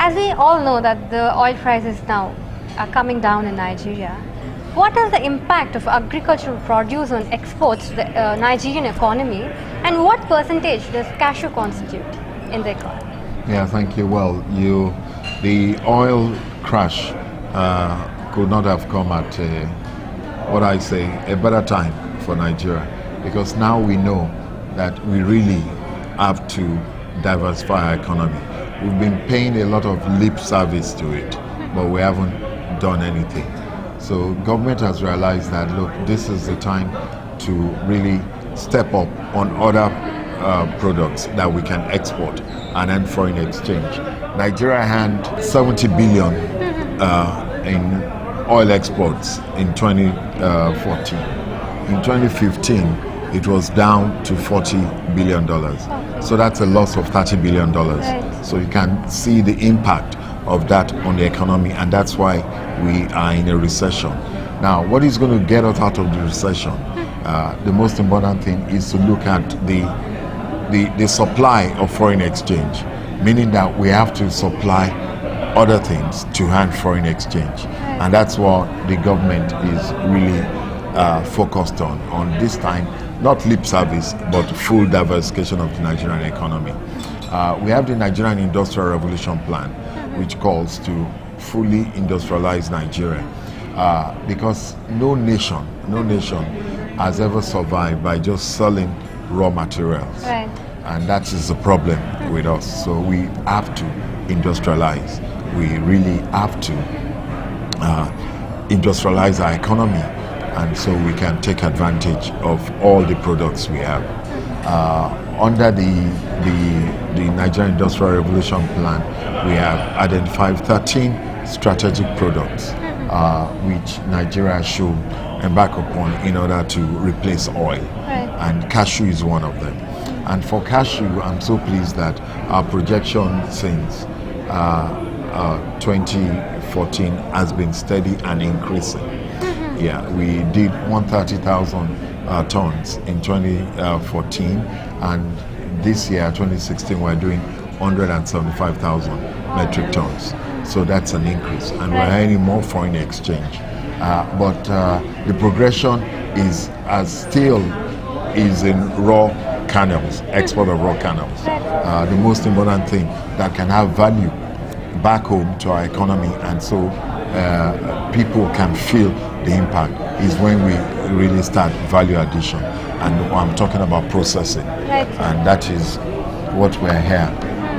as we all know that the oil prices now are coming down in Nigeria, what is the impact of agricultural produce on exports to the Nigerian economy, and what percentage does cashew constitute in the economy? Yeah, thank you. Well, the oil crash could not have come at a better time for Nigeria, because now we know that we really have to diversify our economy. We've been paying a lot of lip service to it, but we haven't done anything. So government has realized that, look, this is the time to really step up on other products that we can export and then foreign exchange. Nigeria had 70 billion in oil exports in 2014. In 2015, it was down to $40 billion. So that's a loss of $30 billion. Right. So you can see the impact of that on the economy, and that's why we are in a recession. Now, what is going to get us out of the recession? The most important thing is to look at the supply of foreign exchange, meaning that we have to supply other things to hand foreign exchange. And that's what the government is really focused on this time, not lip service, but full diversification of the Nigerian economy. We have the Nigerian Industrial Revolution Plan, which calls to fully industrialize Nigeria, because no nation has ever survived by just selling raw materials. Right. And that is the problem with us. So we have to industrialize. We really have to industrialize our economy, and so we can take advantage of all the products we have. Under the Nigerian Industrial Revolution Plan, we have identified 13 strategic products which Nigeria should embark upon in order to replace oil. Right. And cashew is one of them. And for cashew, I'm so pleased that our projection since 2014 has been steady and increasing. Yeah, we did 130,000 tons in 2014, and this year, 2016, we're doing 175,000 metric tons. So that's an increase, and we're earning more foreign exchange. But the progression still is in raw kernels, export of raw kernels. The most important thing that can have value back home to our economy, and so people can feel the impact, is when we really start value addition. And I'm talking about processing. Right. And that is what we're here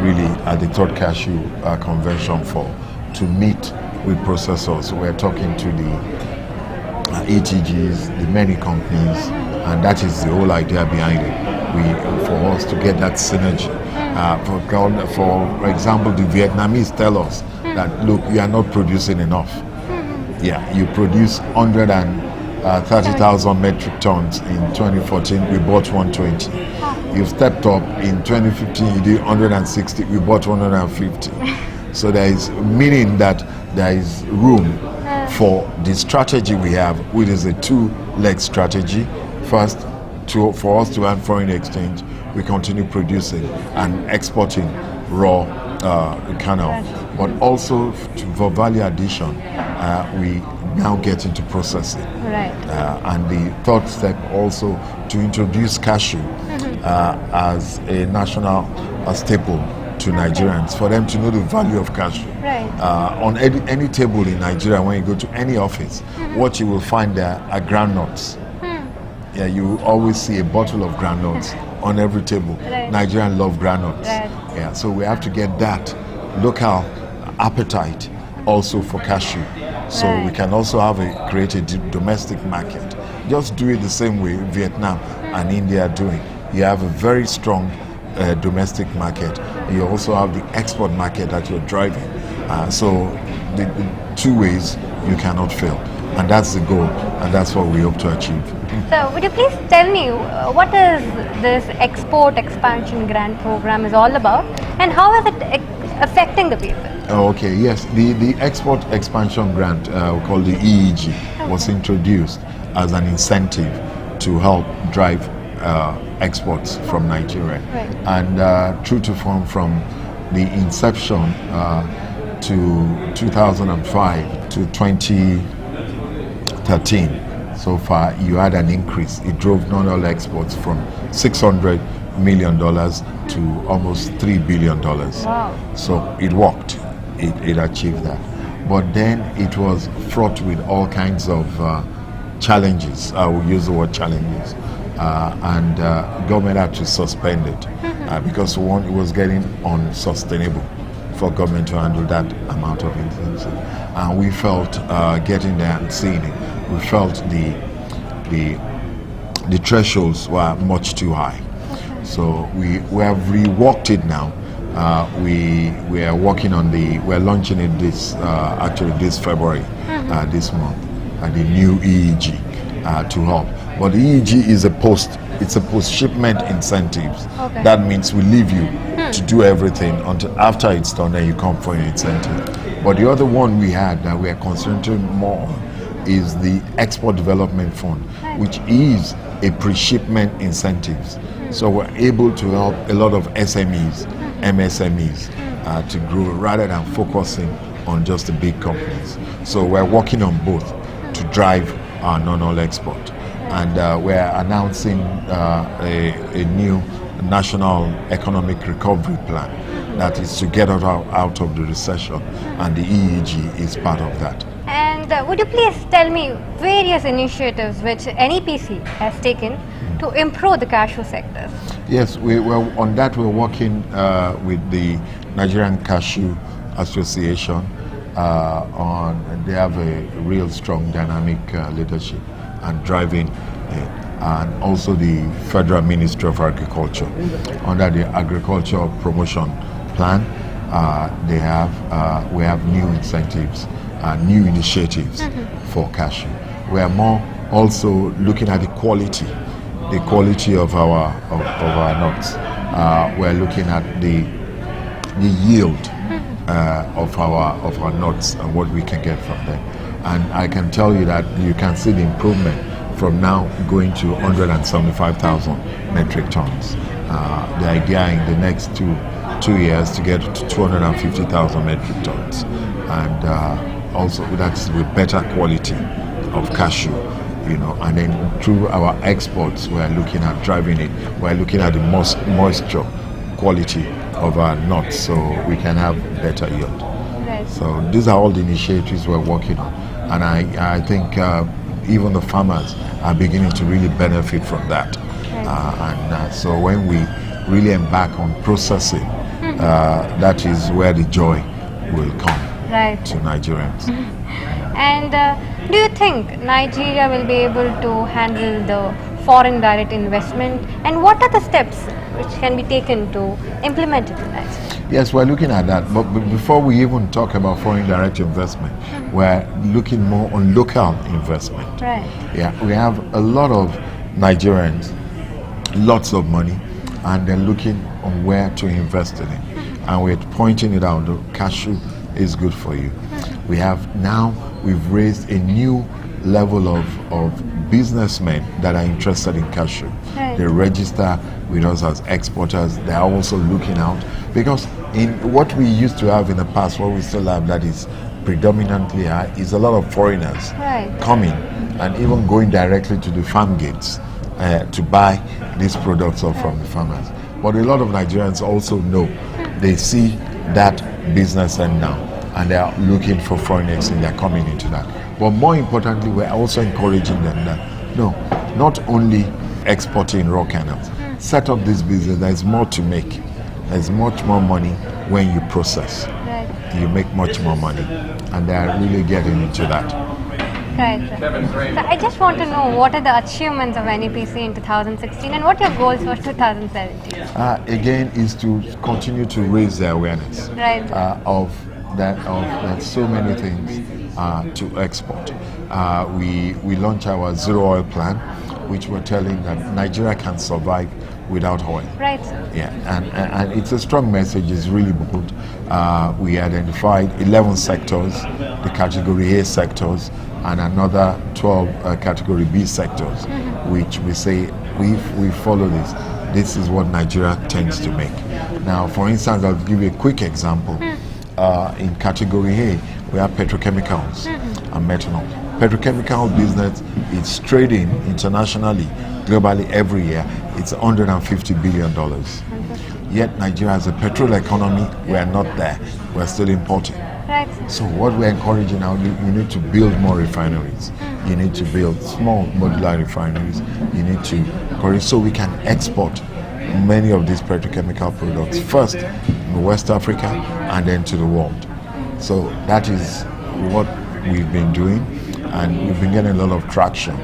really at the Third Cashew Convention for, to meet with processors. We're talking to the ETGs, the many companies, and that is the whole idea behind it. For us to get that synergy. For example, the Vietnamese tell us that, look, you are not producing enough. Yeah, you produce 130,000 metric tons in 2014, we bought 120. You've stepped up in 2015, you did 160, we bought 150. So there is meaning that there is room for the strategy we have, which is a two-leg strategy. First, for us to earn foreign exchange, we continue producing and exporting raw kernel, but also for value addition, we now get into processing. Right. And the third step also to introduce cashew as a national staple to Nigerians, for them to know the value of cashew. Right. On any table in Nigeria, when you go to any office, what you will find there are groundnuts. Yeah, you always see a bottle of groundnuts on every table. Right. Nigerians love groundnuts. Right. Yeah, so we have to get that local appetite also for cashew. So we can also create a domestic market. Just do it the same way Vietnam and India are doing. You have a very strong domestic market. You also have the export market that you're driving. So the two ways you cannot fail. And that's the goal, and that's what we hope to achieve. So would you please tell me what is this Export Expansion Grant Program is all about, and how is it affecting the people? Okay, yes. The Export Expansion Grant, called the EEG, was introduced as an incentive to help drive exports from Nigeria. Right. And true to form, from the inception, to 2005 to 2013, so far you had an increase. It drove non-oil exports from $600 million to almost $3 billion. Wow. So it worked. It achieved that. But then it was fraught with all kinds of challenges. I will use the word challenges. And government had to suspend it because one, it was getting unsustainable for government to handle that amount of influence. And we felt getting there and seeing it, we felt the thresholds were much too high. So we have reworked it now. We are working on we're launching it this February, this month, the new EEG to help. But the EEG is it's a post-shipment incentives. Okay. That means we leave you to do everything until after it's done, then you come for your incentive. But the other one we had that we are concentrating more on is the Export Development Fund, which is a pre-shipment incentives. So we're able to help a lot of SMEs, MSMEs to grow rather than focusing on just the big companies. So we're working on both to drive our non-oil export. And we're announcing a new national economic recovery plan that is to get us out of the recession, and the EEG is part of that. And would you please tell me various initiatives which NEPC has taken to improve the cashew sectors? Yes, on that we're working with the Nigerian Cashew Association. They have a real strong dynamic leadership and driving it. And also the Federal Ministry of Agriculture. Under the Agriculture Promotion Plan, we have new incentives, new initiatives for cashew. We are more also looking at the quality of our nuts. We're looking at the yield of our nuts and what we can get from them. And I can tell you that you can see the improvement from now going to 175,000 metric tons. The idea in the next two years to get to 250,000 metric tons. And also that's with better quality of cashew, and then through our exports we're looking at driving it. We're looking at the moisture quality of our nuts so we can have better yield. Right. So these are all the initiatives we're working on, and I think even the farmers are beginning to really benefit from that. So when we really embark on processing, that is where the joy will come to Nigerians. And do you think Nigeria will be able to handle the foreign direct investment, and what are the steps which can be taken to implement it in Nigeria? Yes, we're looking at that, but before we even talk about foreign direct investment, we're looking more on local investment. Right. Yeah, we have a lot of Nigerians, lots of money, and they're looking on where to invest in it. And we're pointing it out, the cashew is good for you. We've raised a new level of businessmen that are interested in cashew. Right. They register with us as exporters. They are also looking out, because in what we used to have in the past, what we still have that is predominantly high, is a lot of foreigners coming and even going directly to the farm gates to buy these products from the farmers. But a lot of Nigerians also know, they see that business end now, and they are looking for foreign exchange. They're coming into that. But more importantly, we're also encouraging them that no, not only exporting raw kernels, set up this business. There's more to make. There's much more money when you process. Right. You make much more money, and they are really getting into that. Right. So I just want to know, what are the achievements of NEPC in 2016 and what are your goals for 2017? Again, is to continue to raise the awareness of that so many things to export. We launched our zero oil plan, which we're telling that Nigeria can survive without oil. Right. Yeah, and it's a strong message. It's really bold. We identified 11 sectors, the category A sectors, and another 12 category B sectors, which we say if we follow this is what Nigeria tends to make. Now, for instance, I'll give you a quick example. in category A, we have petrochemicals and methanol. Petrochemical business is trading internationally, globally every year. It's $150 billion. Yet Nigeria has a petrol economy. We are not there. We're still importing. Right. So what we're encouraging now, you need to build more refineries. You need to build small modular refineries. You need to encourage so we can export many of these petrochemical products first in West Africa and then to the world. So that is what we've been doing, and we've been getting a lot of traction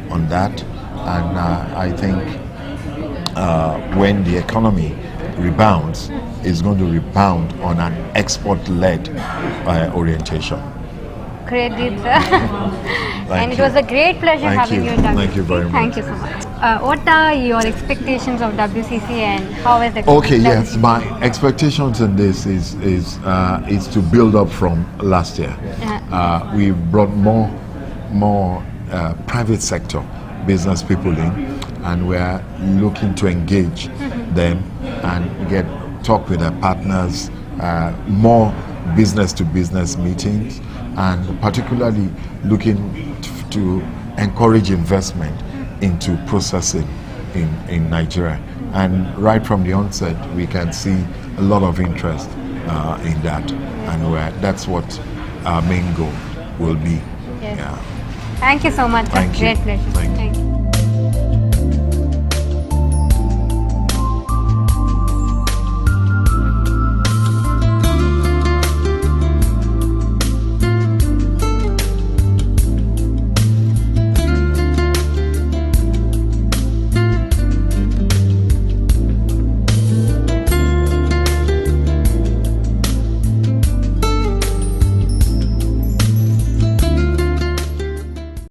on that. And I think when the economy rebounds, it's going to rebound on an export-led orientation. Great, Deep, sir. And it was a great pleasure having you in WCC. Thank you very much. Thank you so much. What are your expectations of WCC and how is the Okay, yes, my expectations in this is to build up from last year. We brought more private sector business people in, and we're looking to engage them and talk with their partners, more business to business meetings, and particularly looking to encourage investment into processing in Nigeria. And right from the onset, we can see a lot of interest in that, and that's what our main goal will be. Yes. Yeah. Thank you so much. Thank you. Great pleasure. Thank you.